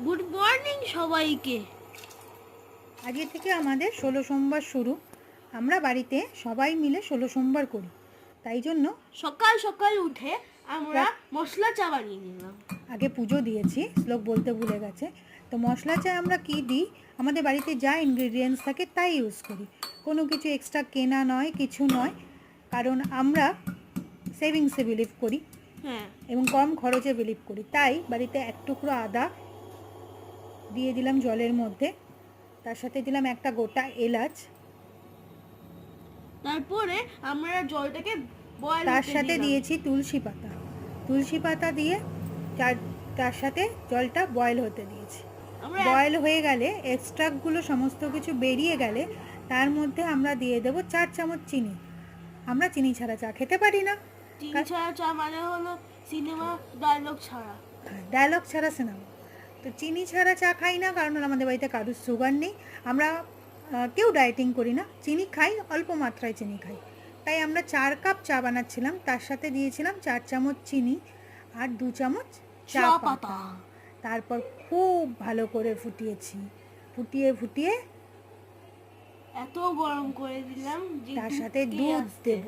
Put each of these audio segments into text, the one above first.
Good morning সবাইকে। আজকে থেকে আমাদের 16 সোমবার শুরু। আমরা বাড়িতে সবাই মিলে 16 সোমবার করি, তাই জন্য সকাল সকাল উঠে আমরা মশলা চা বানিয়ে নিলাম। আগে পুজো দিয়েছি, শ্লোক বলতে ভুলে গেছে। তো মশলা চায় আমরা কি দিই, আমাদের বাড়িতে যা ইনগ্রিডিয়েন্টস থাকে তাই ইউজ করি, কোনো কিছু এক্সট্রা কেনা নয়, কিছু নয়, কারণ আমরা সেভিংসে বিলিভ করি এবং কম খরচে বিলিভ করি। তাই বাড়িতে এক টুকরো আদা দিয়ে দিলাম জলের মধ্যে, তার সাথে দিলাম একটা গোটা এলাচ, তারপরে আমরা জলটাকে বয়েল তার হতে সাথে দিলাম। দিয়েছি তুলসী পাতা দিয়ে তার সাথে জলটা বয়েল হতে দিয়েছি। বয়েল হয়ে গেলে এক্সট্রাক্টগুলো সমস্ত কিছু বেরিয়ে গেলে তার মধ্যে আমরা দিয়ে দেবো 4 চামচ চিনি। আমরা চিনি ছাড়া চা খেতে পারি না। চিনি ছাড়া চা মানে হলো সিনেমা ডায়লগ ছাড়া। ডায়লগ ছাড়া সিনেমা। তো চিনি ছাড়া চা খাই না, কারণ আমাদের বাড়িতে কারুর সুগার নেই। আমরা কেউ ডায়েটিং করি না, চিনি খাই, অল্প মাত্রায় চিনি খাই। তাই আমরা 4 কাপ চা বানাচ্ছিলাম, তার সাথে দিয়েছিলাম 4 চামচ চিনি আর 2 চামচ চা পাতা। তারপর খুব ভালো করে ফুটিয়ে এত গরম করে দিলাম যে তার সাথে দুধ দেব।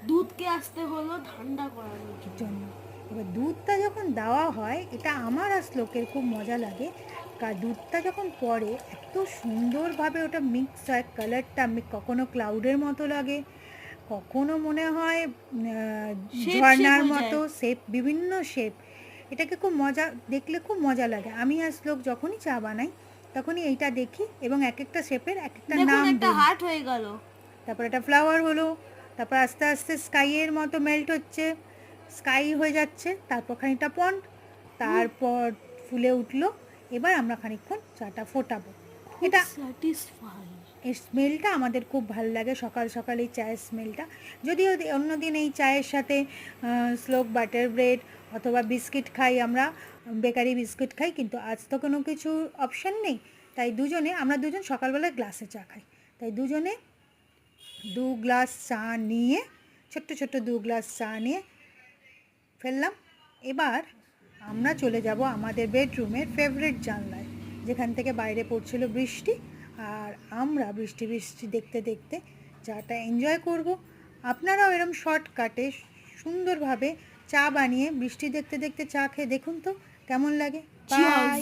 দুধকে আসতে হলো ঠান্ডা করানোর জন্য। এবার দুধটা যখন দেওয়া হয়, এটা আমার আর শ্লোকের খুব মজা লাগে, দুধটা যখন পড়ে এত সুন্দরভাবে ওটা মিক্স হয়, কালারটা কখনো ক্লাউডের মতো লাগে, কখনো মনে হয় ঝর্ণার মতো শেপ, বিভিন্ন শেপ। এটাকে খুব মজা, দেখলে খুব মজা লাগে। আমি আর শ্লোক যখনই চা বানাই তখনই এইটা দেখি এবং এক একটা শেপের এক একটা নাম দিই। হার্ট হয়ে গেল, তারপর একটা ফ্লাওয়ার হলো, তারপর আস্তে আস্তে স্কাইয়ের মতো মেল্ট হচ্ছে, স্কাই হয়ে যাচ্ছে, তারপর খানিকটা পন্ড, তারপর ফুলে উঠলো। এবার আমরা খানিকক্ষণ চাটা ফোটাবো। এটা এর স্মেলটা আমাদের খুব ভালো লাগে, সকাল সকাল এই চায়ের স্মেলটা। যদিও অন্যদিন এই চায়ের সাথে শ্লোক বাটার ব্রেড অথবা বিস্কিট খাই, আমরা বেকারি বিস্কিট খাই, কিন্তু আজ তো কোনো কিছু অপশান নেই, তাই আমরা দুজন সকালবেলায় গ্লাসে চা খাই। তাই দুজনে 2 গ্লাস চা নিয়ে, ছোট্ট 2 গ্লাস চা নিয়ে ফেললাম। এবার আমরা চলে যাব আমাদের বেডরুমের ফেভারিট জানলায়, যেখান থেকে বাইরে পড়ছিল বৃষ্টি, আর আমরা বৃষ্টি দেখতে দেখতে চাটা এনজয় করব। আপনারাও এরকম শর্টকাটে সুন্দরভাবে চা বানিয়ে বৃষ্টি দেখতে দেখতে চা খেয়ে দেখুন তো কেমন লাগে। বাই।